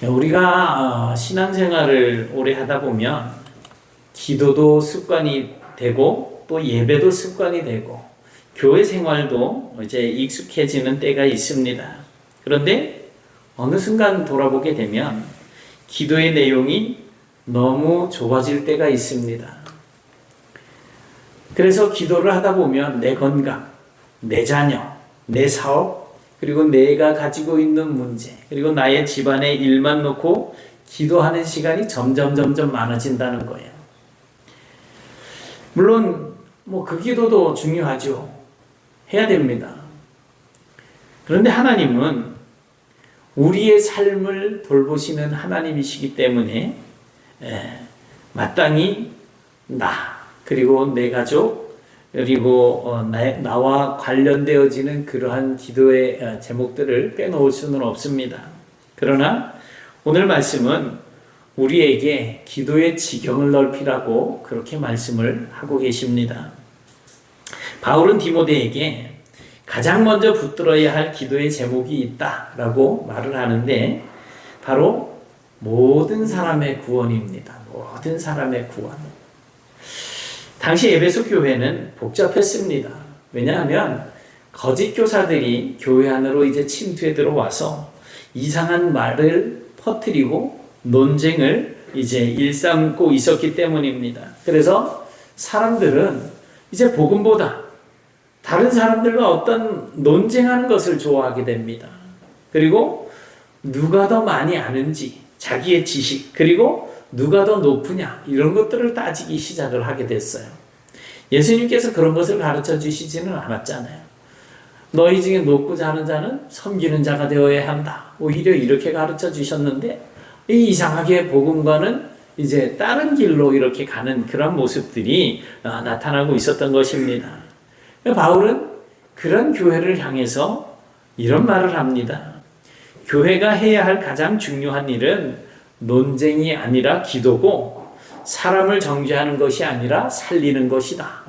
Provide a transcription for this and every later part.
우리가 신앙생활을 오래 하다 보면 기도도 습관이 되고 또 예배도 습관이 되고 교회 생활도 이제 익숙해지는 때가 있습니다. 그런데 어느 순간 돌아보게 되면 기도의 내용이 너무 좁아질 때가 있습니다. 그래서 기도를 하다 보면 내 건강, 내 자녀, 내 사업, 그리고 내가 가지고 있는 문제, 그리고 나의 집안의 일만 놓고 기도하는 시간이 점점 많아진다는 거예요. 물론 그 기도도 중요하죠. 해야 됩니다. 그런데 하나님은 우리의 삶을 돌보시는 하나님이시기 때문에 마땅히 나, 그리고 내 가족, 그리고 나와 관련되어지는 그러한 기도의 제목들을 빼놓을 수는 없습니다. 그러나 오늘 말씀은 우리에게 기도의 지경을 넓히라고 그렇게 말씀을 하고 계십니다. 바울은 디모데에게 가장 먼저 붙들어야 할 기도의 제목이 있다라고 말을 하는데 바로 모든 사람의 구원입니다. 모든 사람의 구원. 당시 에베소 교회는 복잡했습니다. 왜냐하면 거짓 교사들이 교회 안으로 이제 침투해 들어와서 이상한 말을 퍼뜨리고 논쟁을 이제 일삼고 있었기 때문입니다. 그래서 사람들은 이제 복음보다 다른 사람들과 어떤 논쟁하는 것을 좋아하게 됩니다. 그리고 누가 더 많이 아는지, 자기의 지식, 그리고 누가 더 높으냐, 이런 것들을 따지기 시작을 하게 됐어요. 예수님께서 그런 것을 가르쳐 주시지는 않았잖아요. 너희 중에 높고자 하는 자는 섬기는 자가 되어야 한다. 오히려 이렇게 가르쳐 주셨는데 이상하게 복음과는 이제 다른 길로 이렇게 가는 그런 모습들이 나타나고 있었던 것입니다. 바울은 그런 교회를 향해서 이런 말을 합니다. 교회가 해야 할 가장 중요한 일은 논쟁이 아니라 기도고 사람을 정죄하는 것이 아니라 살리는 것이다.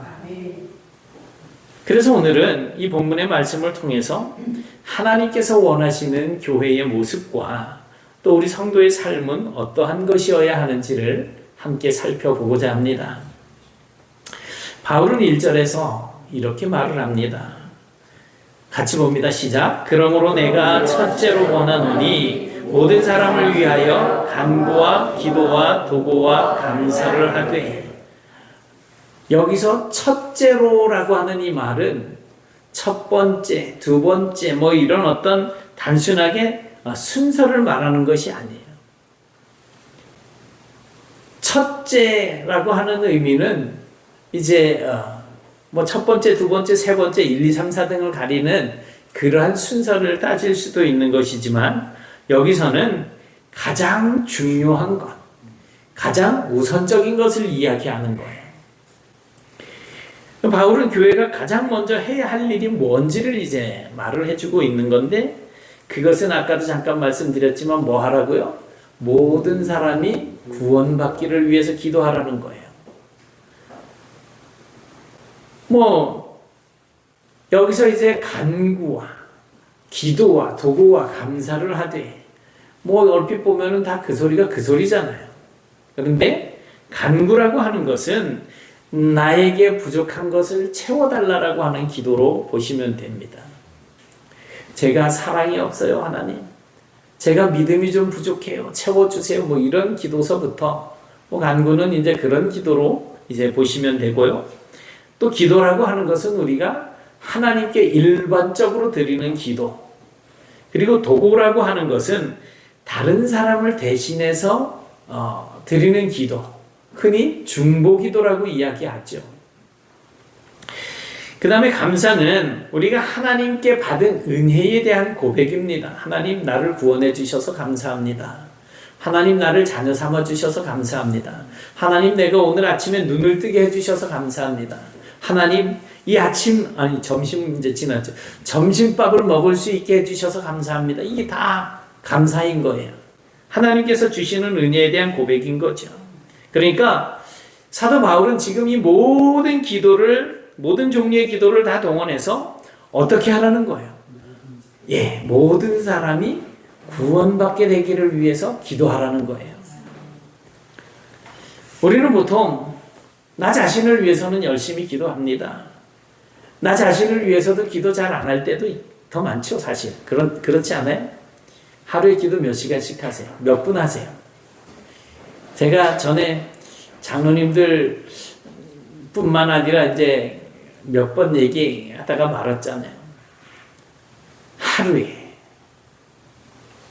그래서 오늘은 이 본문의 말씀을 통해서 하나님께서 원하시는 교회의 모습과 또 우리 성도의 삶은 어떠한 것이어야 하는지를 함께 살펴보고자 합니다. 바울은 1절에서 이렇게 말을 합니다. 같이 봅니다. 시작. 그러므로 내가 첫째로 원하노니 모든 사람을 위하여 간구와 기도와 도구와 감사를 하되. 여기서 첫째로라고 하는 이 말은 첫 번째, 두 번째 이런 어떤 단순하게 순서를 말하는 것이 아니에요. 첫째라고 하는 의미는 이제 첫 번째, 두 번째, 세 번째, 1, 2, 3, 4등을 가리는 그러한 순서를 따질 수도 있는 것이지만 여기서는 가장 중요한 것, 가장 우선적인 것을 이야기하는 거예요. 바울은 교회가 가장 먼저 해야 할 일이 뭔지를 이제 말을 해주고 있는 건데 그것은 아까도 잠깐 말씀드렸지만 뭐 하라고요? 모든 사람이 구원받기를 위해서 기도하라는 거예요. 여기서 이제 간구와 기도와 도구와 감사를 하되 얼핏 보면은 다 그 소리가 그 소리잖아요. 그런데 간구라고 하는 것은 나에게 부족한 것을 채워달라고 하는 기도로 보시면 됩니다. 제가 사랑이 없어요, 하나님. 제가 믿음이 좀 부족해요. 채워주세요. 이런 기도서부터 간구는 이제 그런 기도로 이제 보시면 되고요. 또 기도라고 하는 것은 우리가 하나님께 일반적으로 드리는 기도. 그리고 도구라고 하는 것은 다른 사람을 대신해서 드리는 기도. 흔히 중보기도라고 이야기하죠. 그 다음에 감사는 우리가 하나님께 받은 은혜에 대한 고백입니다. 하나님 나를 구원해 주셔서 감사합니다. 하나님 나를 자녀 삼아 주셔서 감사합니다. 하나님 내가 오늘 아침에 눈을 뜨게 해주셔서 감사합니다. 하나님 이 점심 이제 지났죠. 점심밥을 먹을 수 있게 해주셔서 감사합니다. 이게 다 감사인 거예요. 하나님께서 주시는 은혜에 대한 고백인 거죠. 그러니까 사도 바울은 지금 이 모든 종류의 기도를 다 동원해서 어떻게 하라는 거예요? 모든 사람이 구원받게 되기를 위해서 기도하라는 거예요. 우리는 보통 나 자신을 위해서는 열심히 기도합니다. 나 자신을 위해서도 기도 잘 안 할 때도 더 많죠, 사실. 그렇지 않아요? 하루에 기도 몇 시간씩 하세요? 몇 분 하세요? 제가 전에 장로님들 뿐만 아니라 이제 몇 번 얘기하다가 말았잖아요. 하루에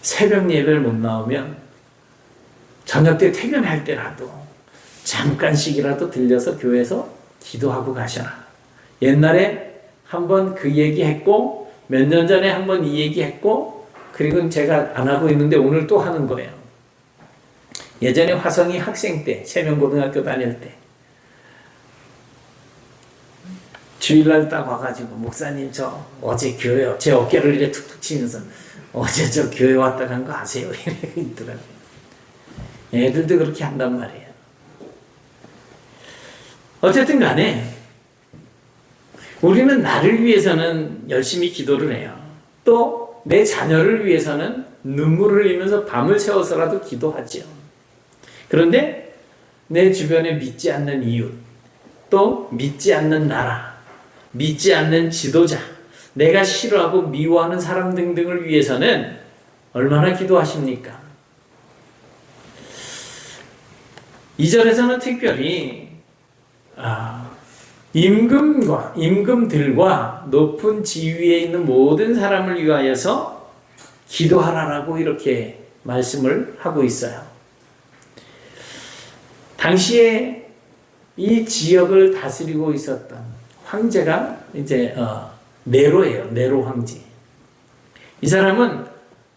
새벽 예배를 못 나오면 저녁 때 퇴근할 때라도 잠깐씩이라도 들려서 교회에서 기도하고 가셔라. 옛날에 한번 그 얘기 했고, 몇 년 전에 한번 이 얘기 했고, 그리고 제가 안 하고 있는데 오늘 또 하는 거예요. 예전에 화성이 학생 때, 세명고등학교 다닐 때, 주일날 딱 와가지고, 목사님, 저 어제 교회, 제 어깨를 이렇게 툭툭 치면서, 어제 저 교회 왔다 간 거 아세요? 이렇게 있더라고요. 애들도 그렇게 한단 말이에요. 어쨌든 간에, 우리는 나를 위해서는 열심히 기도를 해요. 또 내 자녀를 위해서는 눈물을 흘리면서 밤을 새워서라도 기도하죠. 그런데 내 주변에 믿지 않는 이웃, 또 믿지 않는 나라, 믿지 않는 지도자, 내가 싫어하고 미워하는 사람 등등을 위해서는 얼마나 기도하십니까? 2절에서는 특별히 임금들과 높은 지위에 있는 모든 사람을 위하여서 기도하라라고 이렇게 말씀을 하고 있어요. 당시에 이 지역을 다스리고 있었던 황제가 이제 네로예요. 네로 황제. 이 사람은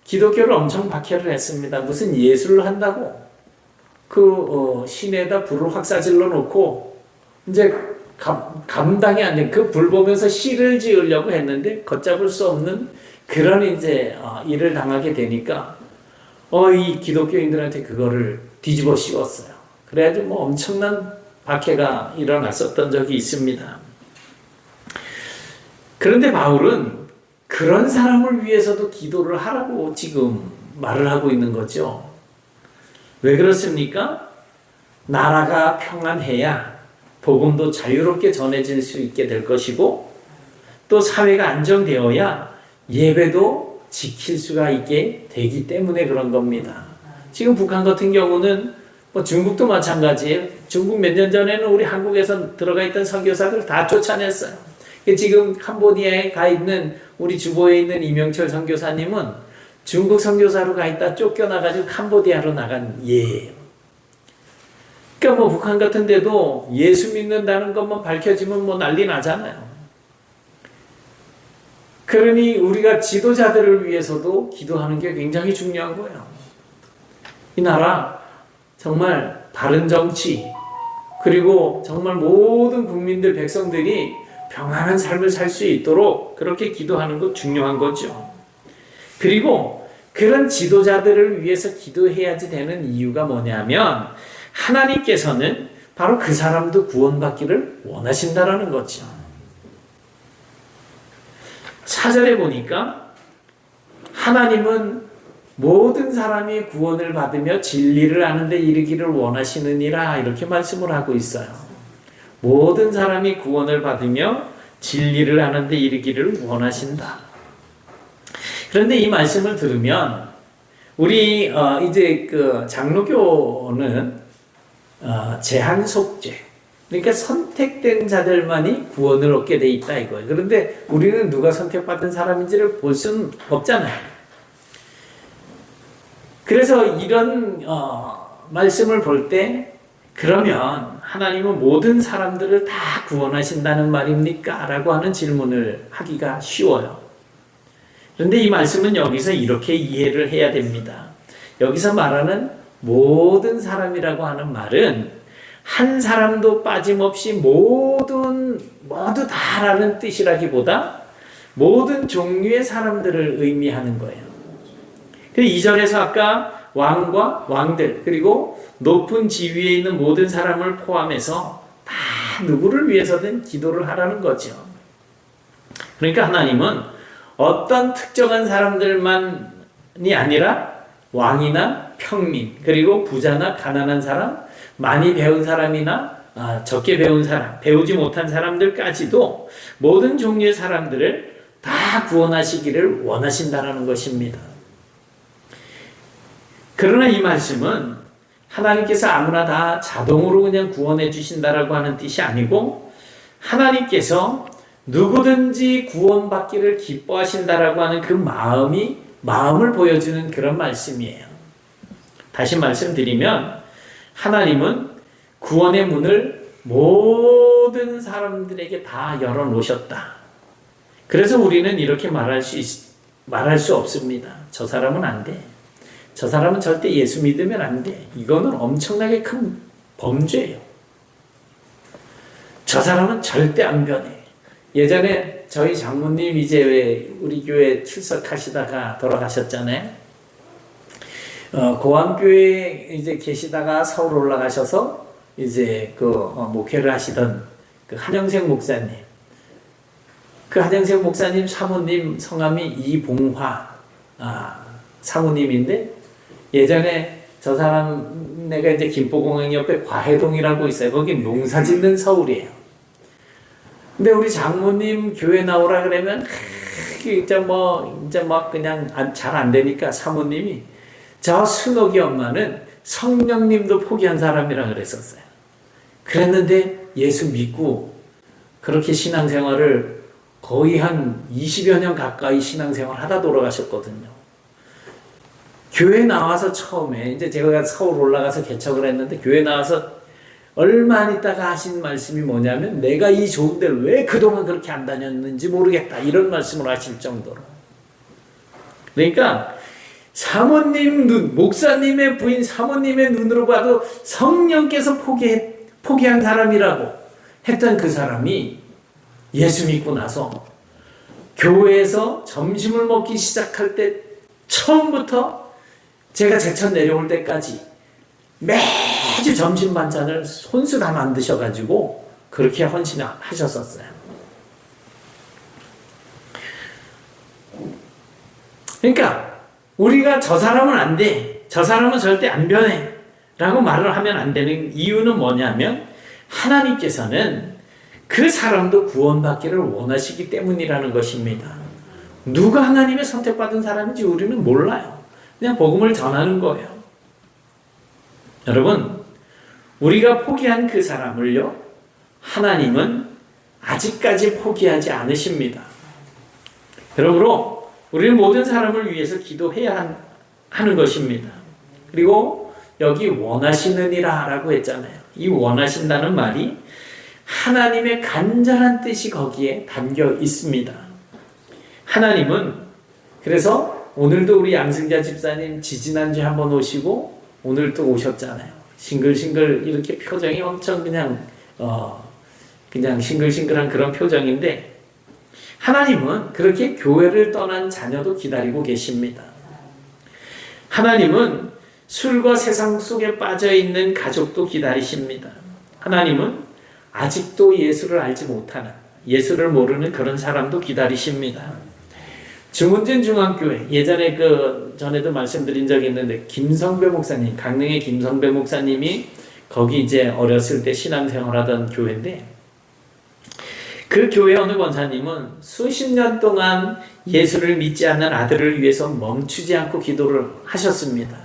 기독교를 엄청 박해를 했습니다. 무슨 예술을 한다고 시내에다 불을 확 싸질러 놓고 이제 감당이 안 돼. 그 불 보면서 시를 지으려고 했는데 걷잡을 수 없는 그런 이제 일을 당하게 되니까 이 기독교인들한테 그거를 뒤집어 씌웠어요. 그래가지고 뭐 엄청난 박해가 일어났었던 적이 있습니다. 그런데 바울은 그런 사람을 위해서도 기도를 하라고 지금 말을 하고 있는 거죠. 왜 그렇습니까? 나라가 평안해야 복음도 자유롭게 전해질 수 있게 될 것이고, 또 사회가 안정되어야 예배도 지킬 수가 있게 되기 때문에 그런 겁니다. 지금 북한 같은 경우는 뭐 중국도 마찬가지예요. 중국 몇 년 전에는 우리 한국에서 들어가 있던 선교사들 다 쫓아냈어요. 지금 캄보디아에 가 있는 우리 주보에 있는 이명철 선교사님은 중국 선교사로 가 있다 쫓겨나가지고 캄보디아로 나간 예예요. 그러니까 뭐 북한 같은 데도 예수 믿는다는 것만 밝혀지면 뭐 난리 나잖아요. 그러니 우리가 지도자들을 위해서도 기도하는 게 굉장히 중요한 거예요. 이 나라 정말 바른 정치, 그리고 정말 모든 국민들, 백성들이 평안한 삶을 살 수 있도록 그렇게 기도하는 것 중요한 거죠. 그리고 그런 지도자들을 위해서 기도해야지 되는 이유가 뭐냐면, 하나님께서는 바로 그 사람도 구원받기를 원하신다라는 거죠. 4절에 보니까 하나님은 모든 사람이 구원을 받으며 진리를 아는 데 이르기를 원하시느니라 이렇게 말씀을 하고 있어요. 모든 사람이 구원을 받으며 진리를 아는 데 이르기를 원하신다. 그런데 이 말씀을 들으면 우리 이제 그 장로교는 제한 속죄, 그러니까 선택된 자들만이 구원을 얻게 돼 있다 이거예요. 그런데 우리는 누가 선택받은 사람인지를 볼 수는 없잖아요. 그래서 이런 말씀을 볼 때, 그러면 하나님은 모든 사람들을 다 구원하신다는 말입니까? 라고 하는 질문을 하기가 쉬워요. 그런데 이 말씀은 여기서 이렇게 이해를 해야 됩니다. 여기서 말하는 모든 사람이라고 하는 말은 한 사람도 빠짐없이 모두 다라는 뜻이라기보다 모든 종류의 사람들을 의미하는 거예요. 그래서 2절에서 아까 왕과 왕들, 그리고 높은 지위에 있는 모든 사람을 포함해서 다 누구를 위해서든 기도를 하라는 거죠. 그러니까 하나님은 어떤 특정한 사람들만 아니라 왕이나 평민, 그리고 부자나 가난한 사람, 많이 배운 사람이나 적게 배운 사람, 배우지 못한 사람들까지도 모든 종류의 사람들을 다 구원하시기를 원하신다는 것입니다. 그러나 이 말씀은 하나님께서 아무나 다 자동으로 그냥 구원해 주신다라고 하는 뜻이 아니고, 하나님께서 누구든지 구원받기를 기뻐하신다라고 하는 그 마음을 보여주는 그런 말씀이에요. 다시 말씀드리면, 하나님은 구원의 문을 모든 사람들에게 다 열어놓으셨다. 그래서 우리는 이렇게 말할 수 없습니다. 저 사람은 안 돼. 저 사람은 절대 예수 믿으면 안 돼. 이거는 엄청나게 큰 범죄예요. 저 사람은 절대 안 변해. 예전에 저희 장모님 이제 왜 우리 교회 출석하시다가 돌아가셨잖아요. 고암교회에 이제 계시다가 서울 올라가셔서 이제 목회를 하시던 그 한영생 목사님. 그 한영생 목사님 사모님 성함이 이봉화 사모님인데, 예전에 저 사람 내가 이제 김포공항 옆에 과해동이라고 있어요. 거기 농사 짓는 서울이에요. 근데 우리 장모님 교회 나오라 그러면 이제 막 그냥 잘 안 되니까 사모님이 저 순옥이 엄마는 성령님도 포기한 사람이라 그랬었어요. 그랬는데 예수 믿고 그렇게 신앙생활을 거의 한 20여 년 가까이 신앙생활 하다 돌아가셨거든요. 교회 나와서 처음에 이제 제가 서울 올라가서 개척을 했는데, 교회 나와서 얼마 안 있다가 하신 말씀이 뭐냐면, 내가 이 좋은 데를 왜 그동안 그렇게 안 다녔는지 모르겠다, 이런 말씀을 하실 정도로. 그러니까 사모님 목사님의 부인 사모님의 눈으로 봐도 성령께서 포기한 사람이라고 했던 그 사람이 예수 믿고 나서 교회에서 점심을 먹기 시작할 때 처음부터 제가 제천 내려올 때까지 매주 점심 반찬을 손수 다 만드셔가지고 그렇게 헌신하셨었어요. 그러니까 우리가 저 사람은 안 돼, 저 사람은 절대 안 변해 라고 말을 하면 안 되는 이유는 뭐냐면, 하나님께서는 그 사람도 구원받기를 원하시기 때문이라는 것입니다. 누가 하나님의 선택받은 사람인지 우리는 몰라요. 그냥 복음을 전하는 거예요. 여러분, 우리가 포기한 그 사람을요, 하나님은 아직까지 포기하지 않으십니다. 그러므로 우리는 모든 사람을 위해서 기도해야 하는 것입니다. 그리고 여기 원하시느니라 라고 했잖아요. 이 원하신다는 말이 하나님의 간절한 뜻이 거기에 담겨 있습니다. 하나님은, 그래서 오늘도 우리 양승자 집사님 지지난주에 한번 오시고 오늘 또 오셨잖아요. 싱글싱글 이렇게 표정이 엄청 그냥 싱글싱글한 그런 표정인데, 하나님은 그렇게 교회를 떠난 자녀도 기다리고 계십니다. 하나님은 술과 세상 속에 빠져있는 가족도 기다리십니다. 하나님은 아직도 예수를 알지 못하는, 예수를 모르는 그런 사람도 기다리십니다. 중훈진 중앙교회, 예전에 전에도 말씀드린 적이 있는데, 김성배 목사님, 강릉의 김성배 목사님이 거기 이제 어렸을 때 신앙생활하던 교회인데, 그 교회 어느 권사님은 수십 년 동안 예수를 믿지 않는 아들을 위해서 멈추지 않고 기도를 하셨습니다.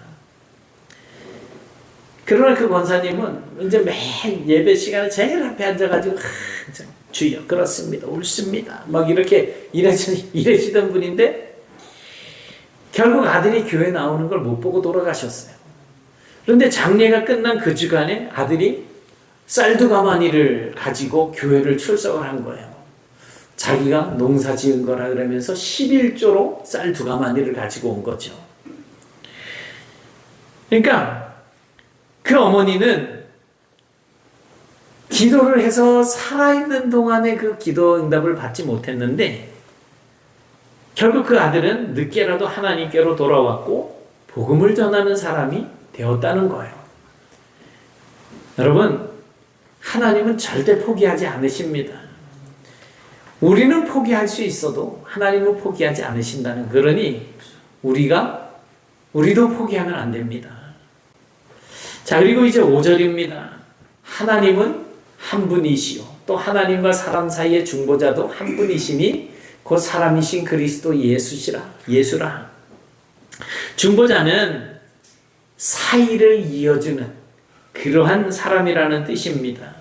그러나 그 권사님은 이제 매 예배 시간에 제일 앞에 앉아가지고 주여 그렇습니다, 옳습니다 막 이렇게 이러시던 분인데, 결국 아들이 교회 나오는 걸 못 보고 돌아가셨어요. 그런데 장례가 끝난 그 주간에 아들이 쌀두가마니를 가지고 교회를 출석을 한 거예요. 자기가 농사 지은 거라 그러면서 11조로 쌀두가마니를 가지고 온 거죠. 그러니까 그 어머니는 기도를 해서 살아있는 동안에 그 기도 응답을 받지 못했는데, 결국 그 아들은 늦게라도 하나님께로 돌아왔고 복음을 전하는 사람이 되었다는 거예요. 여러분, 하나님은 절대 포기하지 않으십니다. 우리는 포기할 수 있어도 하나님은 포기하지 않으신다는, 그러니 우리가 우리도 포기하면 안 됩니다. 자, 그리고 이제 5절입니다. 하나님은 한 분이시요. 또 하나님과 사람 사이의 중보자도 한 분이시니 곧 사람이신 그리스도 예수라. 중보자는 사이를 이어주는 그러한 사람이라는 뜻입니다.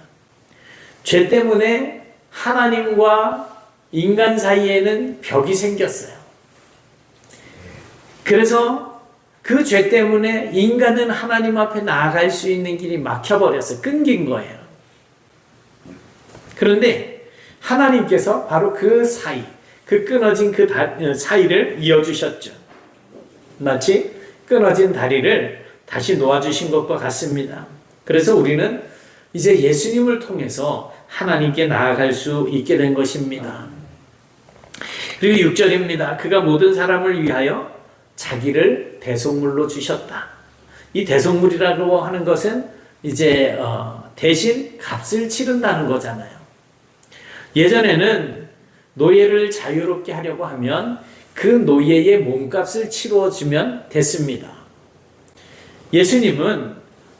죄 때문에 하나님과 인간 사이에는 벽이 생겼어요. 그래서 그 죄 때문에 인간은 하나님 앞에 나아갈 수 있는 길이 막혀버렸어요. 끊긴 거예요. 그런데 하나님께서 바로 그 사이, 그 끊어진 그 사이를 이어주셨죠. 마치 끊어진 다리를 다시 놓아주신 것과 같습니다. 그래서 우리는 이제 예수님을 통해서 하나님께 나아갈 수 있게 된 것입니다. 그리고 6절입니다. 그가 모든 사람을 위하여 자기를 대속물로 주셨다. 이 대속물이라고 하는 것은 이제 대신 값을 치른다는 거잖아요. 예전에는 노예를 자유롭게 하려고 하면 그 노예의 몸값을 치루어주면 됐습니다. 예수님은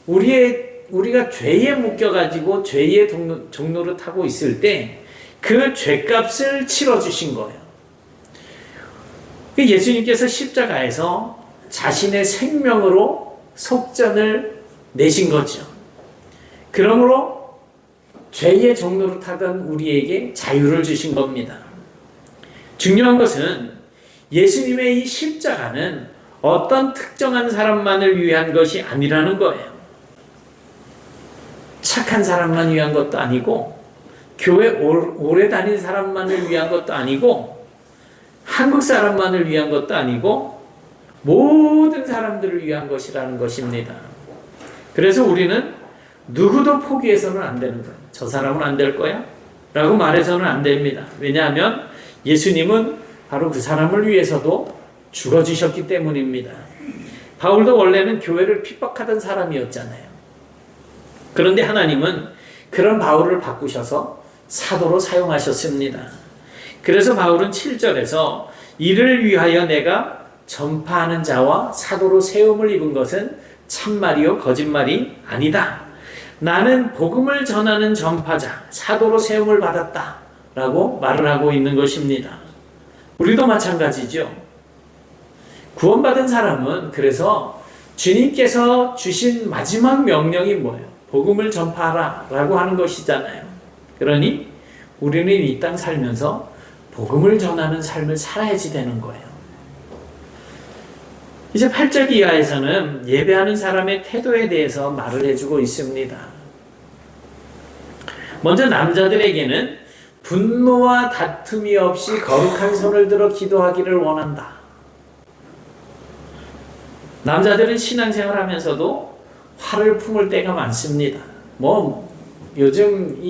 우리가 죄에 묶여가지고 죄의 종로를 타고 있을 때 그 죄값을 치러주신 거예요. 예수님께서 십자가에서 자신의 생명으로 속전을 내신 거죠. 그러므로 죄의 종로를 타던 우리에게 자유를 주신 겁니다. 중요한 것은 예수님의 이 십자가는 어떤 특정한 사람만을 위한 것이 아니라는 거예요. 착한 사람만 위한 것도 아니고 교회 오래 다닌 사람만을 위한 것도 아니고 한국 사람만을 위한 것도 아니고 모든 사람들을 위한 것이라는 것입니다. 그래서 우리는 누구도 포기해서는 안 되는 거예요. 저 사람은 안 될 거야? 라고 말해서는 안 됩니다. 왜냐하면 예수님은 바로 그 사람을 위해서도 죽어주셨기 때문입니다. 바울도 원래는 교회를 핍박하던 사람이었잖아요. 그런데 하나님은 그런 바울을 바꾸셔서 사도로 사용하셨습니다. 그래서 바울은 7절에서 이를 위하여 내가 전파하는 자와 사도로 세움을 입은 것은 참말이요 거짓말이 아니다. 나는 복음을 전하는 전파자, 사도로 세움을 받았다 라고 말을 하고 있는 것입니다. 우리도 마찬가지죠. 구원받은 사람은 그래서 주님께서 주신 마지막 명령이 뭐예요? 복음을 전파하라 라고 하는 것이잖아요. 그러니 우리는 이 땅 살면서 복음을 전하는 삶을 살아야지 되는 거예요. 이제 8절 이하에서는 예배하는 사람의 태도에 대해서 말을 해주고 있습니다. 먼저 남자들에게는 분노와 다툼이 없이 거룩한 손을 들어 기도하기를 원한다. 남자들은 신앙생활 하면서도 화를 품을 때가 많습니다. 요즘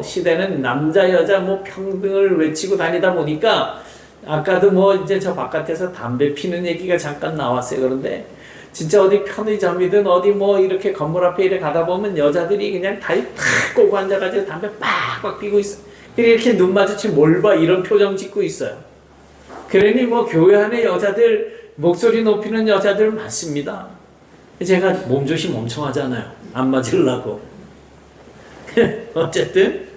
시대는 남자 여자 평등을 외치고 다니다 보니까 아까도 이제 저 바깥에서 담배 피는 얘기가 잠깐 나왔어요. 그런데 진짜 어디 편의점이든 어디 이렇게 건물 앞에 이렇게 가다 보면 여자들이 그냥 다리 탁 꼬고 앉아가지고 담배 빡빡 피고 있어. 이렇게 눈 마주치 뭘 봐 이런 표정 짓고 있어요. 그러니 교회 안에 여자들 목소리 높이는 여자들 많습니다. 제가 몸조심 엄청 하잖아요. 안 맞으려고. 어쨌든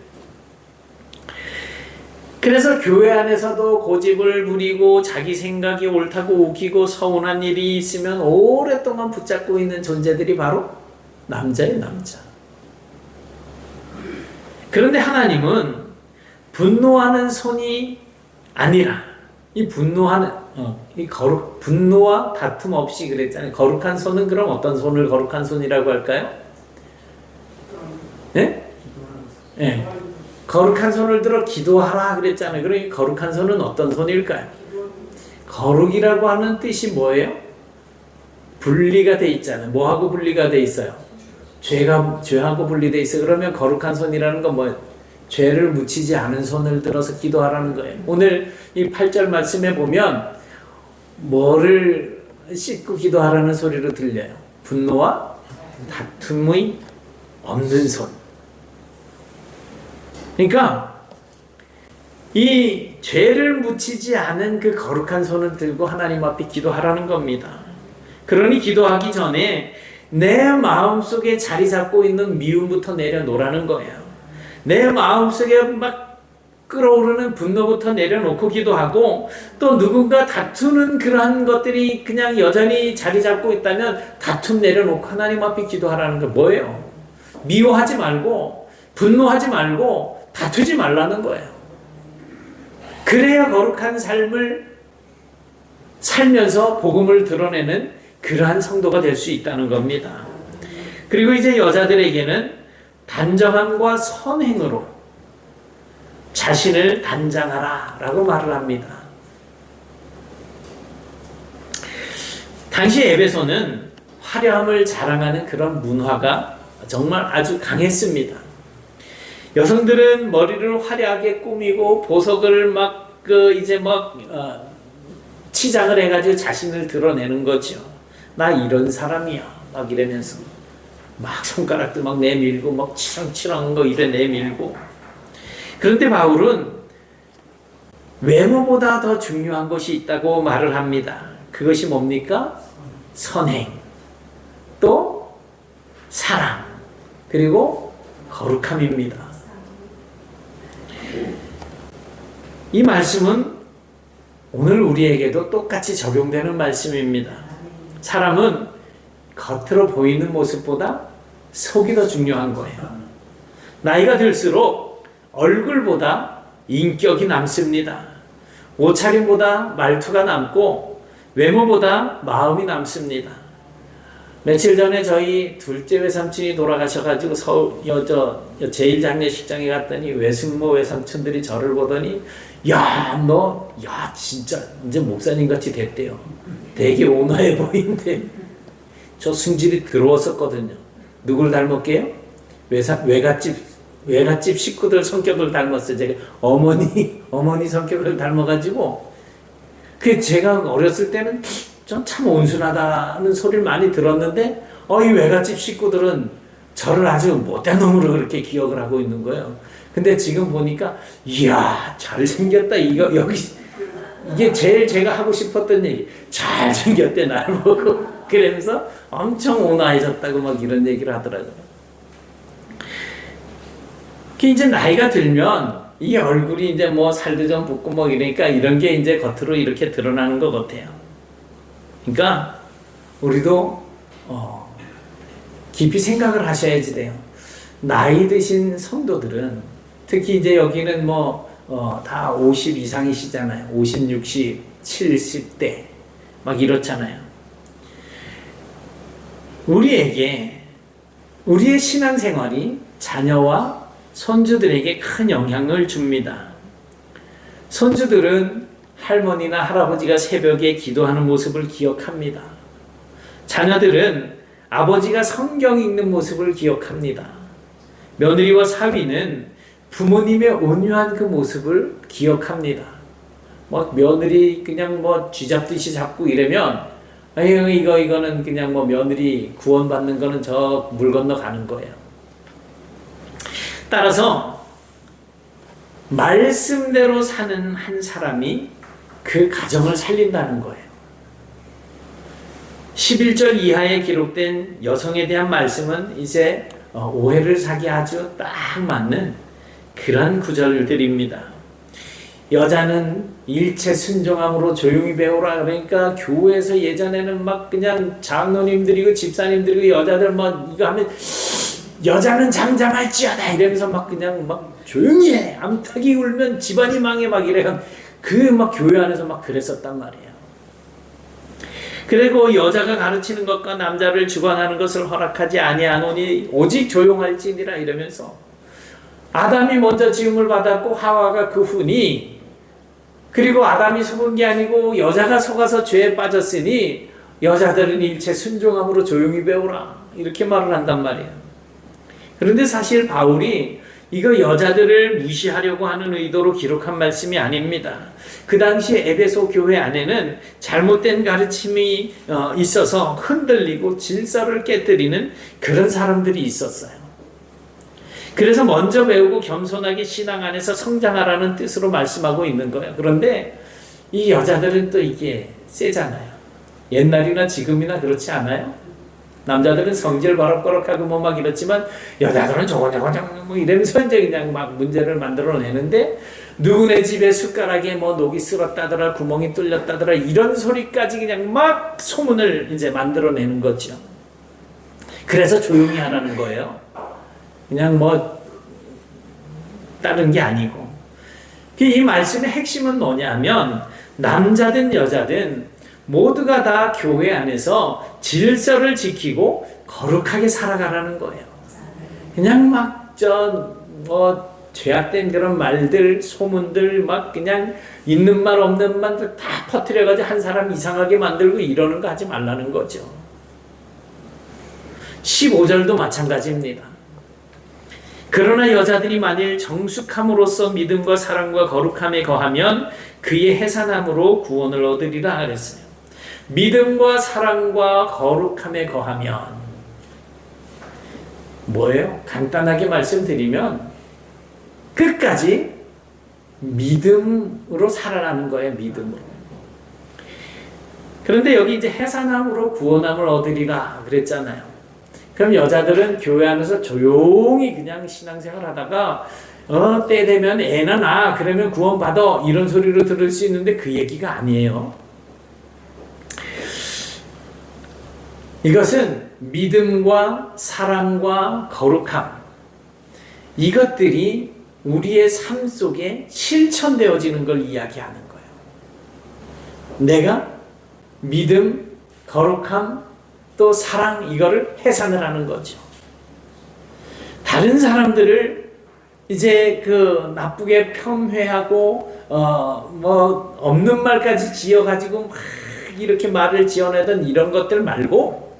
그래서 교회 안에서도 고집을 부리고 자기 생각이 옳다고 우기고 서운한 일이 있으면 오랫동안 붙잡고 있는 존재들이 바로 남자예요, 남자. 그런데 하나님은 분노하는 손이 아니라 이 분노와 다툼 없이 그랬잖아요. 거룩한 손은 그럼 어떤 손을 거룩한 손이라고 할까요? 네? 네. 거룩한 손을 들어 기도하라 그랬잖아요. 그러니 거룩한 손은 어떤 손일까요? 거룩이라고 하는 뜻이 뭐예요? 분리가 돼 있잖아요. 뭐하고 분리가 돼 있어요? 죄하고 분리돼 있어요. 그러면 거룩한 손이라는 건 뭐예요? 죄를 묻히지 않은 손을 들어서 기도하라는 거예요. 오늘 이 8절 말씀에 보면 뭐를 씻고 기도하라는 소리로 들려요? 분노와 다툼이 없는 손. 그러니까 이 죄를 묻히지 않은 그 거룩한 손을 들고 하나님 앞에 기도하라는 겁니다. 그러니 기도하기 전에 내 마음속에 자리 잡고 있는 미움부터 내려놓으라는 거예요. 내 마음속에 막 끓어오르는 분노부터 내려놓고 기도하고, 또 누군가 다투는 그러한 것들이 그냥 여전히 자리 잡고 있다면 다툼 내려놓고 하나님 앞에 기도하라는 게 뭐예요? 미워하지 말고 분노하지 말고 다투지 말라는 거예요. 그래야 거룩한 삶을 살면서 복음을 드러내는 그러한 성도가 될 수 있다는 겁니다. 그리고 이제 여자들에게는 단정함과 선행으로 자신을 단장하라 라고 말을 합니다. 당시 에베소는 화려함을 자랑하는 그런 문화가 정말 아주 강했습니다. 여성들은 머리를 화려하게 꾸미고 보석을 치장을 해가지고 자신을 드러내는 거죠. 나 이런 사람이야 막 이러면서 막 손가락도 막 내밀고 막 치렁치렁한 거 이래 내밀고. 그런데 바울은 외모보다 더 중요한 것이 있다고 말을 합니다. 그것이 뭡니까? 선행, 또 사랑, 그리고 거룩함입니다. 이 말씀은 오늘 우리에게도 똑같이 적용되는 말씀입니다. 사람은 겉으로 보이는 모습보다 속이 더 중요한 거예요. 나이가 들수록 얼굴보다 인격이 남습니다. 옷차림보다 말투가 남고 외모보다 마음이 남습니다. 며칠 전에 저희 둘째 외삼촌이 돌아가셔가지고 서울 제1장례식장에 갔더니 외숙모 외삼촌들이 저를 보더니 너 진짜 이제 목사님 같이 됐대요. 되게 온화해 보이는데 저 승질이 들어왔었거든요. 누굴 닮았게요? 외갓집 식구들 성격을 닮았어요. 제가 어머니 성격을 닮아가지고, 제가 어렸을 때는 전 참 온순하다는 소리를 많이 들었는데, 이 외갓집 식구들은 저를 아주 못된 놈으로 그렇게 기억을 하고 있는 거예요. 근데 지금 보니까, 이야, 잘생겼다. 이게 제일 제가 하고 싶었던 얘기. 잘생겼대, 날 보고. 그러면서 엄청 온화해졌다고 막 이런 얘기를 하더라고요. 이제 나이가 들면 이 얼굴이 이제 살도 좀 붓고 이러니까 이런 게 이제 겉으로 이렇게 드러나는 것 같아요. 그러니까 우리도 깊이 생각을 하셔야지 돼요. 나이 드신 성도들은 특히 이제 여기는 다 50 이상이시잖아요. 50, 60, 70대 막 이렇잖아요. 우리에게 우리의 신앙생활이 자녀와 손주들에게 큰 영향을 줍니다. 손주들은 할머니나 할아버지가 새벽에 기도하는 모습을 기억합니다. 자녀들은 아버지가 성경 읽는 모습을 기억합니다. 며느리와 사위는 부모님의 온유한 그 모습을 기억합니다. 며느리 그냥 쥐잡듯이 잡고 이러면 이거는 그냥 며느리 구원받는 거는 저 물 건너 가는 거예요. 따라서 말씀대로 사는 한 사람이 그 가정을 살린다는 거예요. 11절 이하에 기록된 여성에 대한 말씀은 이제 오해를 사기 아주 딱 맞는 그런 구절들입니다. 여자는 일체 순종함으로 조용히 배우라. 그러니까 교회에서 예전에는 그냥 장로님들이고 집사님들이고 여자들 이거 하면 여자는 잠잠할지어다 이러면서 그냥 조용히 해. 암탉이 울면 집안이 망해 이래요. 교회 안에서 그랬었단 말이에요. 그리고 여자가 가르치는 것과 남자를 주관하는 것을 허락하지 아니하노니 오직 조용할지니라 이러면서 아담이 먼저 지음을 받았고 하와가 그 후니, 그리고 아담이 속은 게 아니고 여자가 속아서 죄에 빠졌으니 여자들은 일체 순종함으로 조용히 배우라 이렇게 말을 한단 말이에요. 그런데 사실 바울이 이거 여자들을 무시하려고 하는 의도로 기록한 말씀이 아닙니다. 그 당시 에베소 교회 안에는 잘못된 가르침이 있어서 흔들리고 질서를 깨뜨리는 그런 사람들이 있었어요. 그래서 먼저 배우고 겸손하게 신앙 안에서 성장하라는 뜻으로 말씀하고 있는 거예요. 그런데 이 여자들은 또 이게 세잖아요. 옛날이나 지금이나 그렇지 않아요? 남자들은 성질 버럭버럭하고 뭐 막 이렇지만 여자들은 저거 뭐 이러면서 이제 그냥 막 문제를 만들어내는데 누구네 집에 숟가락에 뭐 녹이 쓸었다더라 구멍이 뚫렸다더라 이런 소리까지 그냥 막 소문을 이제 만들어내는 거죠. 그래서 조용히 하라는 거예요. 그냥 뭐 다른 게 아니고. 이 말씀의 핵심은 뭐냐면 남자든 여자든 모두가 다 교회 안에서 질서를 지키고 거룩하게 살아가라는 거예요. 그냥 막 죄악된 그런 말들, 소문들 막 그냥 있는 말 없는 말 다 퍼뜨려가지고 한 사람 이상하게 만들고 이러는 거 하지 말라는 거죠. 15절도 마찬가지입니다. 그러나 여자들이 만일 정숙함으로써 믿음과 사랑과 거룩함에 거하면 그의 해산함으로 구원을 얻으리라 그랬어요. 믿음과 사랑과 거룩함에 거하면 뭐예요? 간단하게 말씀드리면 끝까지 믿음으로 살아가는 거예요. 믿음으로. 그런데 여기 이제 해산함으로 구원함을 얻으리라 그랬잖아요. 그럼 여자들은 교회 안에서 조용히 그냥 신앙생활 하다가 때 되면 애나 낳아 그러면 구원받아 이런 소리로 들을 수 있는데 그 얘기가 아니에요. 이것은 믿음과 사랑과 거룩함 이것들이 우리의 삶 속에 실천되어지는 걸 이야기하는 거예요. 내가 믿음, 거룩함, 또 사랑 이거를 해산을 하는 거죠. 다른 사람들을 이제 나쁘게 폄훼하고 뭐 없는 말까지 지어가지고 막 이렇게 말을 지어내던 이런 것들 말고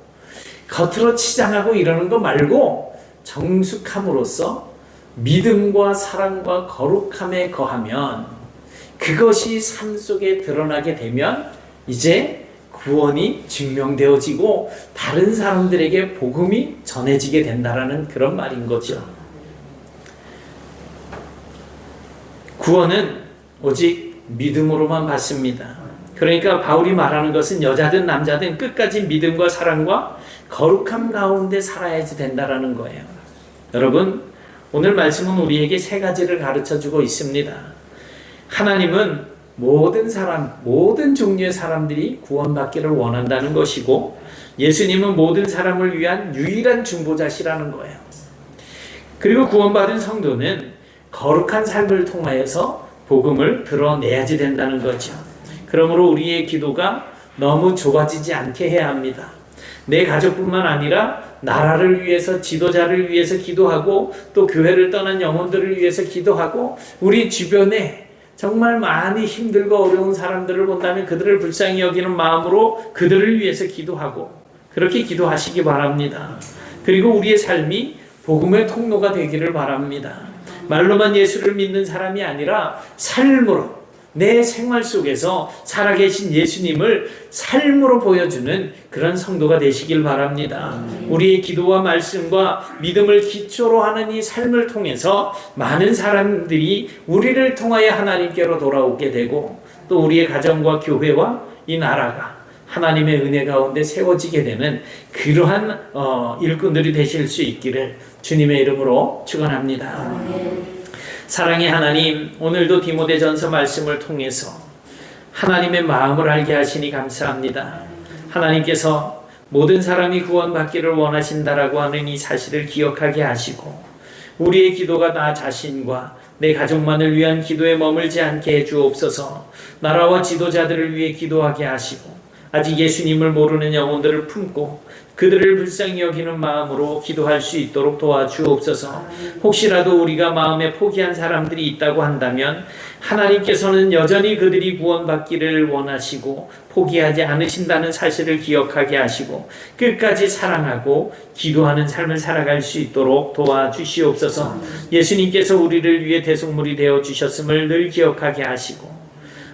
겉으로 치장하고 이러는 거 말고 정숙함으로써 믿음과 사랑과 거룩함에 거하면 그것이 삶 속에 드러나게 되면 이제 구원이 증명되어지고 다른 사람들에게 복음이 전해지게 된다라는 그런 말인 거죠. 구원은 오직 믿음으로만 받습니다. 그러니까 바울이 말하는 것은 여자든 남자든 끝까지 믿음과 사랑과 거룩함 가운데 살아야지 된다라는 거예요. 여러분, 오늘 말씀은 우리에게 세 가지를 가르쳐주고 있습니다. 하나님은 모든 사람, 모든 종류의 사람들이 구원받기를 원한다는 것이고 예수님은 모든 사람을 위한 유일한 중보자시라는 거예요. 그리고 구원받은 성도는 거룩한 삶을 통하여서 복음을 드러내야지 된다는 거죠. 그러므로 우리의 기도가 너무 좁아지지 않게 해야 합니다. 내 가족뿐만 아니라 나라를 위해서 지도자를 위해서 기도하고 또 교회를 떠난 영혼들을 위해서 기도하고 우리 주변에 정말 많이 힘들고 어려운 사람들을 본다면 그들을 불쌍히 여기는 마음으로 그들을 위해서 기도하고 그렇게 기도하시기 바랍니다. 그리고 우리의 삶이 복음의 통로가 되기를 바랍니다. 말로만 예수를 믿는 사람이 아니라 삶으로 내 생활 속에서 살아계신 예수님을 삶으로 보여주는 그런 성도가 되시길 바랍니다. 우리의 기도와 말씀과 믿음을 기초로 하는 이 삶을 통해서 많은 사람들이 우리를 통하여 하나님께로 돌아오게 되고 또 우리의 가정과 교회와 이 나라가 하나님의 은혜 가운데 세워지게 되는 그러한 일꾼들이 되실 수 있기를 주님의 이름으로 축원합니다. 사랑의 하나님, 오늘도 디모데전서 말씀을 통해서 하나님의 마음을 알게 하시니 감사합니다. 하나님께서 모든 사람이 구원받기를 원하신다라고 하는 이 사실을 기억하게 하시고 우리의 기도가 나 자신과 내 가족만을 위한 기도에 머물지 않게 해주옵소서. 나라와 지도자들을 위해 기도하게 하시고 아직 예수님을 모르는 영혼들을 품고 그들을 불쌍히 여기는 마음으로 기도할 수 있도록 도와주옵소서. 혹시라도 우리가 마음에 포기한 사람들이 있다고 한다면 하나님께서는 여전히 그들이 구원받기를 원하시고 포기하지 않으신다는 사실을 기억하게 하시고 끝까지 사랑하고 기도하는 삶을 살아갈 수 있도록 도와주시옵소서. 예수님께서 우리를 위해 대속물이 되어 주셨음을 늘 기억하게 하시고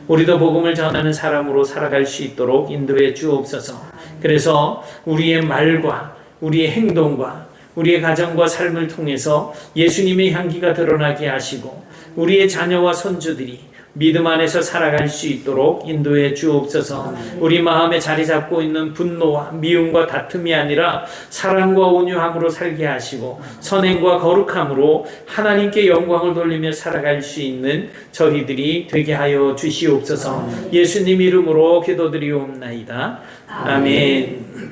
우리도 복음을 전하는 사람으로 살아갈 수 있도록 인도해 주옵소서. 그래서 우리의 말과 우리의 행동과 우리의 가정과 삶을 통해서 예수님의 향기가 드러나게 하시고 우리의 자녀와 손주들이 믿음 안에서 살아갈 수 있도록 인도해 주옵소서. 우리 마음에 자리 잡고 있는 분노와 미움과 다툼이 아니라 사랑과 온유함으로 살게 하시고 선행과 거룩함으로 하나님께 영광을 돌리며 살아갈 수 있는 저희들이 되게 하여 주시옵소서. 예수님 이름으로 기도드리옵나이다. 아멘.